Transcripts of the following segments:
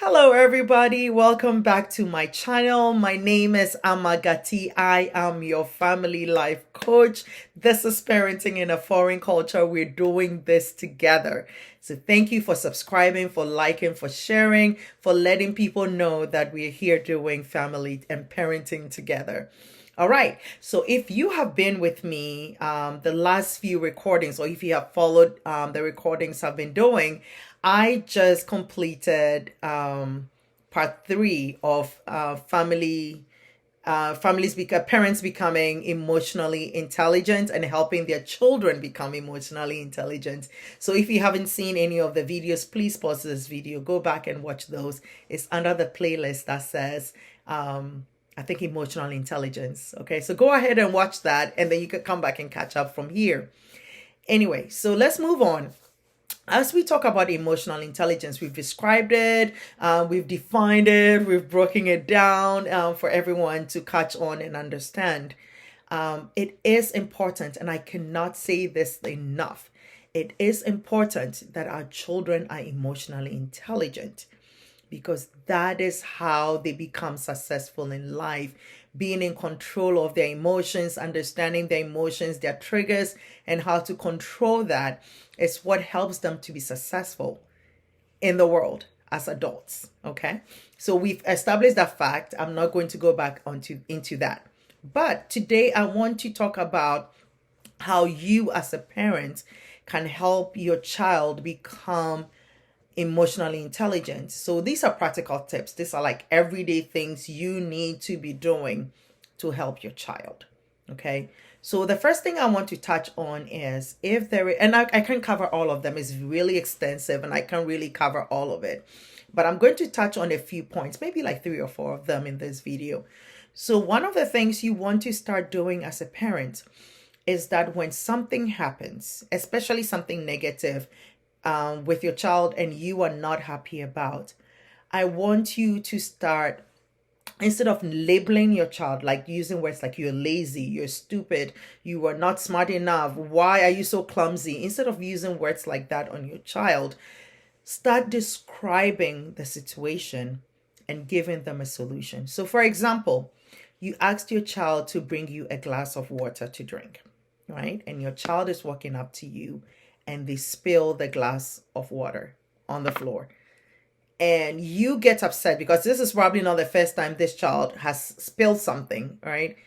Hello, everybody. Welcome back to my channel. My name is Amagati. I am your family life coach. This is Parenting in a Foreign Culture. We're doing this together. So, thank you for subscribing, for liking, for sharing, for letting people know that we're here doing family and parenting together. All right. So if you have been with me the last few recordings, or if you have followed the recordings I've been doing, I just completed part three of parents becoming emotionally intelligent and helping their children become emotionally intelligent. So if you haven't seen any of the videos, please pause this video, go back and watch those. It's under the playlist that says I think emotional intelligence. Okay, so go ahead and watch that, and then you can come back and catch up from here. Anyway, so let's move on. As we talk about emotional intelligence, we've described it, we've defined it, we've broken it down for everyone to catch on and understand. It is important, and I cannot say this enough. It is important that our children are emotionally intelligent, because that is how they become successful in life. Being in control of their emotions, understanding their emotions, their triggers, and how to control that is what helps them to be successful in the world as adults. Okay, so we've established that fact. I'm not going to go back into that, but today I want to talk about how you as a parent can help your child become emotionally intelligent. So these are practical tips. These are like everyday things you need to be doing to help your child. Okay. So the first thing I want to touch on is, if there is, and I can cover all of them. It's really extensive and I can't really cover all of it, but I'm going to touch on a few points, maybe like 3 or 4 of them in this video. So one of the things you want to start doing as a parent is that when something happens, especially something negative, with your child and you are not happy about, I want you to start, instead of labeling your child, like using words like you're lazy, you're stupid, you are not smart enough, why are you so clumsy? Instead of using words like that on your child, start describing the situation and giving them a solution. So, for example, you asked your child to bring you a glass of water to drink, right? And your child is walking up to you and they spill the glass of water on the floor. And you get upset because this is probably not the first time this child has spilled something, right?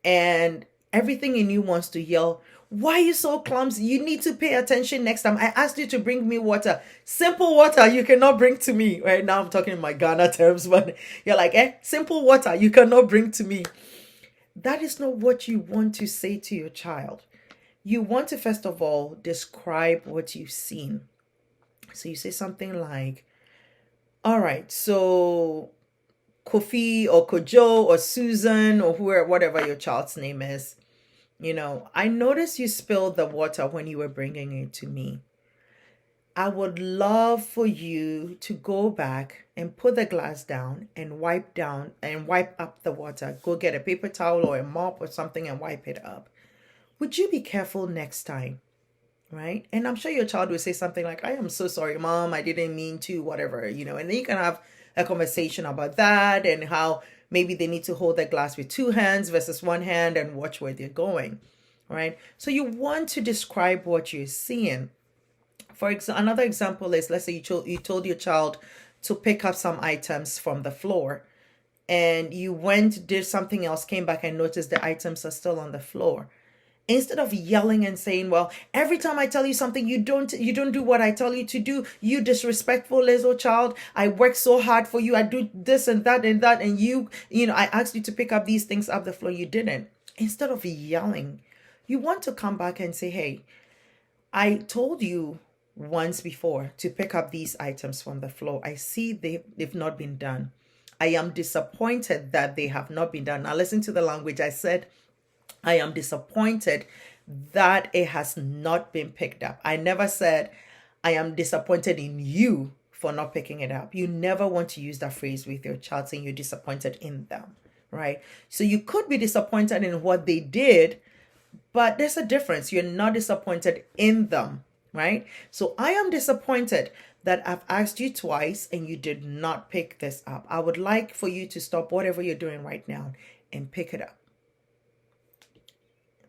And everything in you wants to yell, why are you so clumsy? You need to pay attention next time. I asked you to bring me water. Simple water you cannot bring to me. Right now I'm talking in my Ghana terms, but you're like, simple water you cannot bring to me. That is not what you want to say to your child. You want to first of all describe what you've seen. So you say something like, all right, so Kofi or Kojo or Susan or whoever, whatever your child's name is, I noticed you spilled the water when you were bringing it to me. I would love for you to go back and put the glass down and wipe up the water. Go get a paper towel or a mop or something and wipe it up. Would you be careful next time? Right? And I'm sure your child will say something like, I am so sorry, mom, I didn't mean to, whatever, and then you can have a conversation about that and how maybe they need to hold the glass with 2 hands versus 1 hand and watch where they're going. Right? So you want to describe what you're seeing. For example, another example is, let's say you told your child to pick up some items from the floor, and you went, did something else, came back and noticed the items are still on the floor. Instead of yelling and saying, well, every time I tell you something, you don't do what I tell you to do, you disrespectful little child, I work so hard for you, I do this and that, and I asked you to pick up these things off the floor, you didn't. Instead of yelling, you want to come back and say, hey, I told you once before to pick up these items from the floor. I see they've not been done. I am disappointed that they have not been done. Now listen to the language. I said, I am disappointed that it has not been picked up. I never said, I am disappointed in you for not picking it up. You never want to use that phrase with your child, saying you're disappointed in them, right? So you could be disappointed in what they did, but there's a difference. You're not disappointed in them, right? So I am disappointed that I've asked you twice and you did not pick this up. I would like for you to stop whatever you're doing right now and pick it up,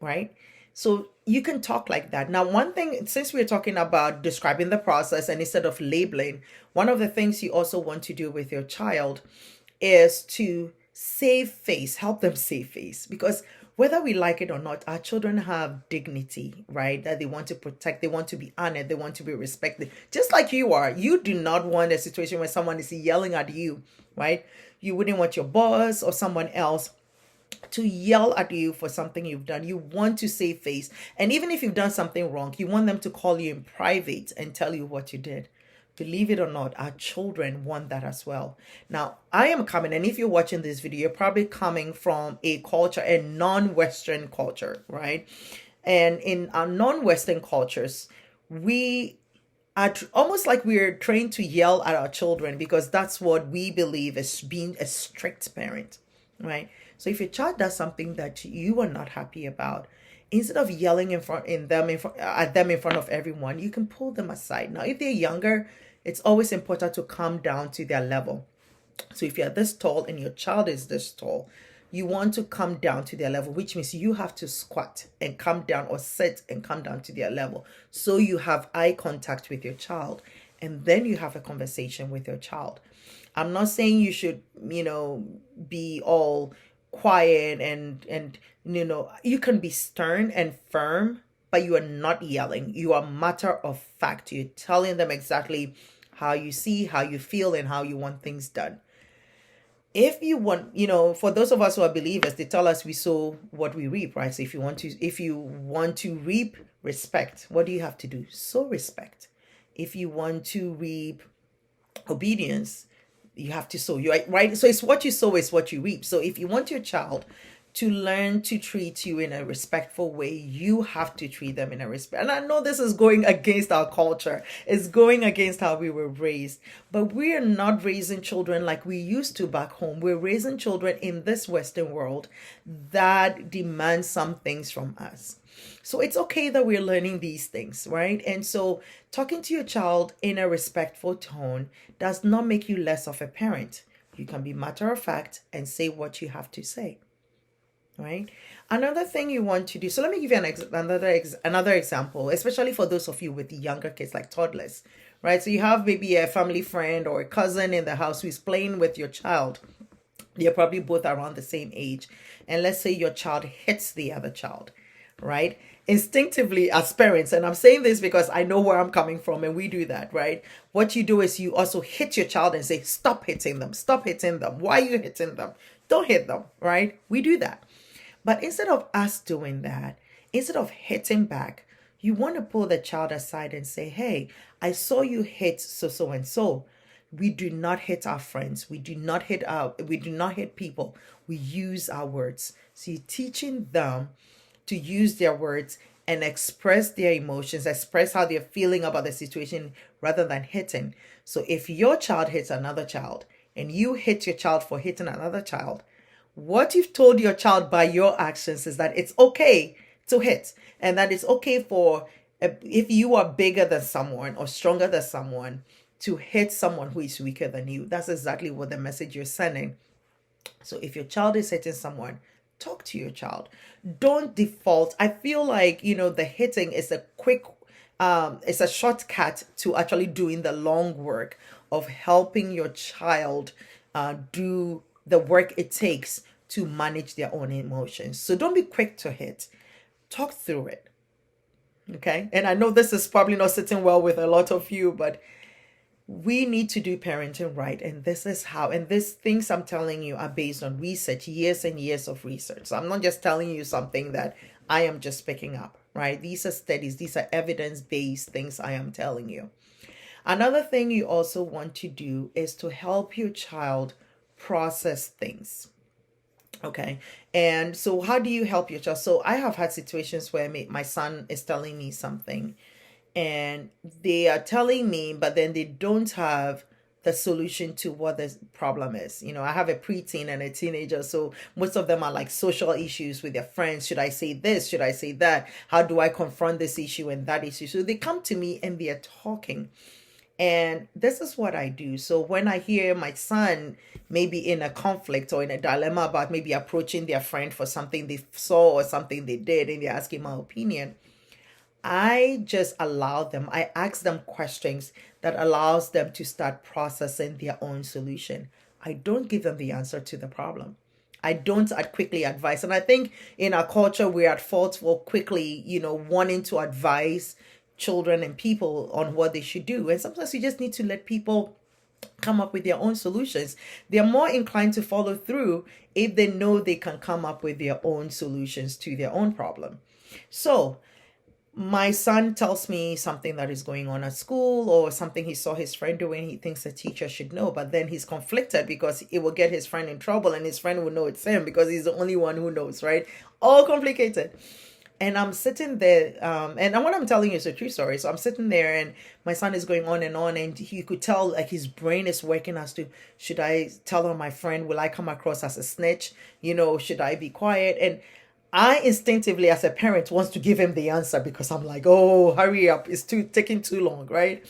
right? So you can talk like that. Now, one thing, since we're talking about describing the process and instead of labeling, one of the things you also want to do with your child is to save face, help them save face. Because whether we like it or not, our children have dignity, right? That they want to protect, they want to be honored, they want to be respected, just like you are. You do not want a situation where someone is yelling at you, right? You wouldn't want your boss or someone else to yell at you for something you've done. You want to save face. And even if you've done something wrong, you want them to call you in private and tell you what you did. Believe it or not, our children want that as well. Now, I am coming, and if you're watching this video, you're probably coming from a culture, a non-Western culture, right? And in our non-Western cultures, we are almost like we're trained to yell at our children because that's what we believe is being a strict parent, right? So if your child does something that you are not happy about, instead of yelling at them in front of everyone, you can pull them aside. Now, if they're younger, it's always important to come down to their level. So if you're this tall and your child is this tall, you want to come down to their level, which means you have to squat and come down, or sit and come down to their level. So you have eye contact with your child, and then you have a conversation with your child. I'm not saying you should, be all quiet and you can be stern and firm, but you are not yelling. You are matter of fact. You're telling them exactly how you see, how you feel, and how you want things done. If you want, for those of us who are believers, they tell us we sow what we reap, right? So if you want to reap respect, what do you have to do? Sow respect. If you want to reap obedience, you have to sow. You right. So it's what you sow is what you reap. So if you want your child to learn to treat you in a respectful way, you have to treat them in a respect. And I know this is going against our culture. It's going against how we were raised. But we are not raising children like we used to back home. We're raising children in this Western world that demand some things from us. So it's okay that we're learning these things, right? And so talking to your child in a respectful tone does not make you less of a parent. You can be matter of fact and say what you have to say. Right? Another thing you want to do. So let me give you another example, especially for those of you with younger kids, like toddlers, right? So you have maybe a family friend or a cousin in the house who is playing with your child. They're probably both around the same age. And let's say your child hits the other child, right? Instinctively as parents, and I'm saying this because I know where I'm coming from, and we do that, right? What you do is you also hit your child and say, stop hitting them. Stop hitting them. Why are you hitting them? Don't hit them, right? We do that. But instead of us doing that, instead of hitting back, you want to pull the child aside and say, hey, I saw you hit so and so. We do not hit our friends. We do not hit people. We use our words. So you're teaching them to use their words and express their emotions, express how they're feeling about the situation rather than hitting. So if your child hits another child and you hit your child for hitting another child, what you've told your child by your actions is that it's okay to hit, and that it's okay for, if you are bigger than someone or stronger than someone, to hit someone who is weaker than you. That's exactly what the message you're sending. So if your child is hitting someone, talk to your child. Don't default. I feel like, the hitting is it's a shortcut to actually doing the long work of helping your child do the work it takes to manage their own emotions. So don't be quick to hit. Talk through it. Okay? And I know this is probably not sitting well with a lot of you, but we need to do parenting right. And this is how. And these things I'm telling you are based on research, years and years of research. So I'm not just telling you something that I am just picking up, right? These are studies. These are evidence-based things I am telling you. Another thing you also want to do is to help your child process things. Okay. And so how do you help your child? So I have had situations where my son is telling me something and they are telling me, but then they don't have the solution to what the problem is. I have a preteen and a teenager, so most of them are like social issues with their friends. Should I say this? Should I say that? How do I confront this issue and that issue? So they come to me and they are talking. And this is what I do. So when I hear my son maybe in a conflict or in a dilemma about maybe approaching their friend for something they saw or something they did, and they're asking my opinion, I just allow them, I ask them questions that allows them to start processing their own solution. I don't give them the answer to the problem. I don't quickly advise. And I think in our culture, we're at fault for quickly, wanting to advise children and people on what they should do. And sometimes you just need to let people come up with their own solutions. They're more inclined to follow through if they know they can come up with their own solutions to their own problem. So my son tells me something that is going on at school or something he saw his friend doing, he thinks the teacher should know, but then he's conflicted because it will get his friend in trouble and his friend will know it's him because he's the only one who knows, right? All complicated. And I'm sitting there, and what I'm telling you is a true story. So I'm sitting there, and my son is going on, and he could tell like his brain is working as to, should I tell on my friend? Will I come across as a snitch? Should I be quiet? And I instinctively, as a parent, wants to give him the answer because I'm like, oh, hurry up. It's taking too long, right?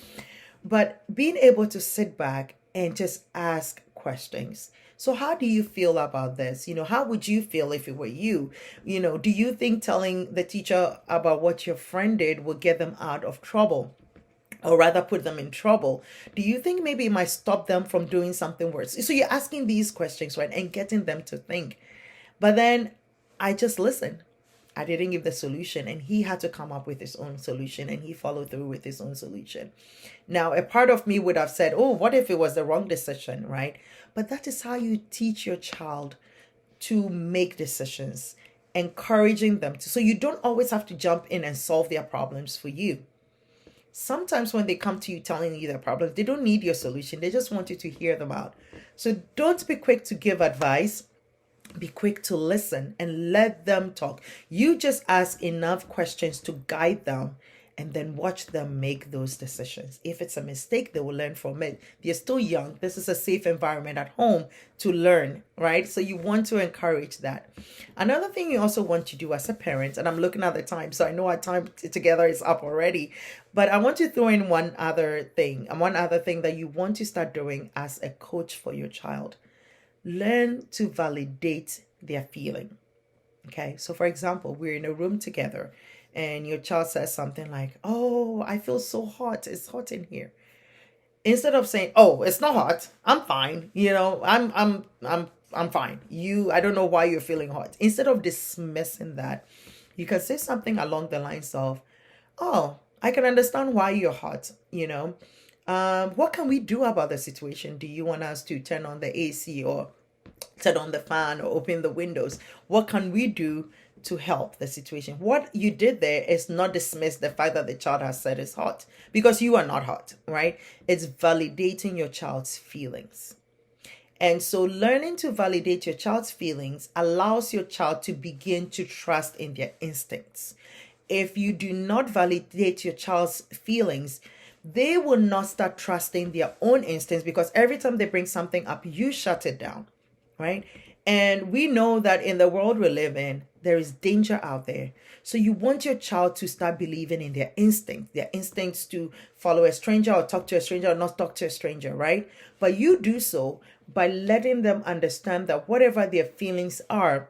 But being able to sit back and just ask questions. So how do you feel about this? How would you feel if it were you? Do you think telling the teacher about what your friend did will get them out of trouble? Or rather put them in trouble? Do you think maybe it might stop them from doing something worse? So you're asking these questions, right? And getting them to think. But then I just listened. I didn't give the solution, and he had to come up with his own solution, and he followed through with his own solution. Now, a part of me would have said, oh, what if it was the wrong decision, right? But that is how you teach your child to make decisions, encouraging them to. So you don't always have to jump in and solve their problems for you. Sometimes when they come to you telling you their problems, they don't need your solution. They just want you to hear them out. So don't be quick to give advice. Be quick to listen and let them talk. You just ask enough questions to guide them and then watch them make those decisions. If it's a mistake, they will learn from it. They're still young. This is a safe environment at home to learn, right? So you want to encourage that. Another thing you also want to do as a parent, and I'm looking at the time, so I know our time together is up already, but I want to throw in one other thing that you want to start doing as a coach for your child. Learn to validate their feeling. Okay, so for example, we're in a room together and your child says something like, oh, I feel so hot, it's hot in here. Instead of saying, oh, it's not hot, I'm fine, I'm fine, I don't know why you're feeling hot. Instead of dismissing that, you can say something along the lines of, oh, I can understand why you're hot. What can we do about the situation? Do you want us to turn on the AC or turn on the fan or open the windows? What can we do to help the situation? What you did there is not dismiss the fact that the child has said it's hot, because you are not hot, right? It's validating your child's feelings. And so learning to validate your child's feelings allows your child to begin to trust in their instincts. If you do not validate your child's feelings, they will not start trusting their own instincts, because every time they bring something up, you shut it down, right? And we know that in the world we live in, there is danger out there. So you want your child to start believing in their instincts to follow a stranger or talk to a stranger or not talk to a stranger, right? But you do so by letting them understand that whatever their feelings are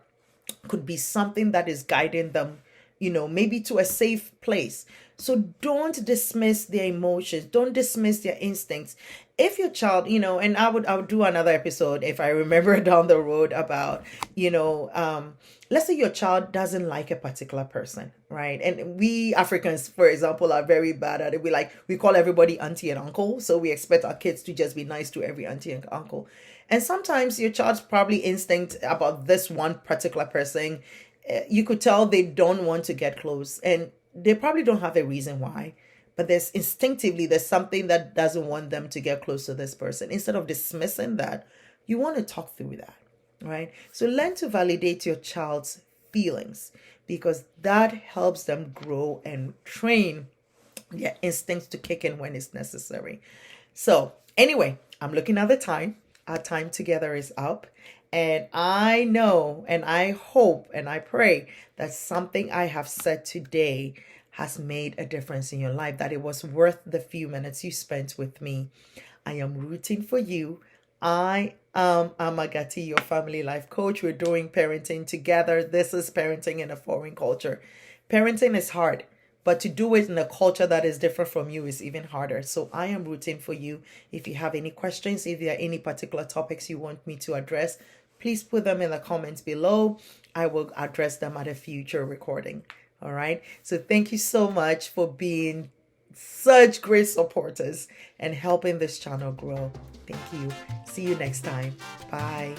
could be something that is guiding them, maybe to a safe place. So don't dismiss their emotions. Don't dismiss their instincts. If your child, and I would do another episode if I remember down the road about, let's say your child doesn't like a particular person, right? And we Africans, for example, are very bad at it. We call everybody auntie and uncle. So we expect our kids to just be nice to every auntie and uncle. And sometimes your child's probably instinct about this one particular person, you could tell they don't want to get close, and they probably don't have a reason why, but there's something that doesn't want them to get close to this person. Instead of dismissing that, you want to talk through that, right? So learn to validate your child's feelings, because that helps them grow and train their instincts to kick in when it's necessary. So anyway, I'm looking at the time. Our time together is up. And I know, and I hope, and I pray that something I have said today has made a difference in your life, that it was worth the few minutes you spent with me. I am rooting for you. I am Amagati, your family life coach. We're doing parenting together. This is parenting in a foreign culture. Parenting is hard, but to do it in a culture that is different from you is even harder. So I am rooting for you. If you have any questions, if there are any particular topics you want me to address, please put them in the comments below. I will address them at a future recording. All right. So thank you so much for being such great supporters and helping this channel grow. Thank you. See you next time. Bye.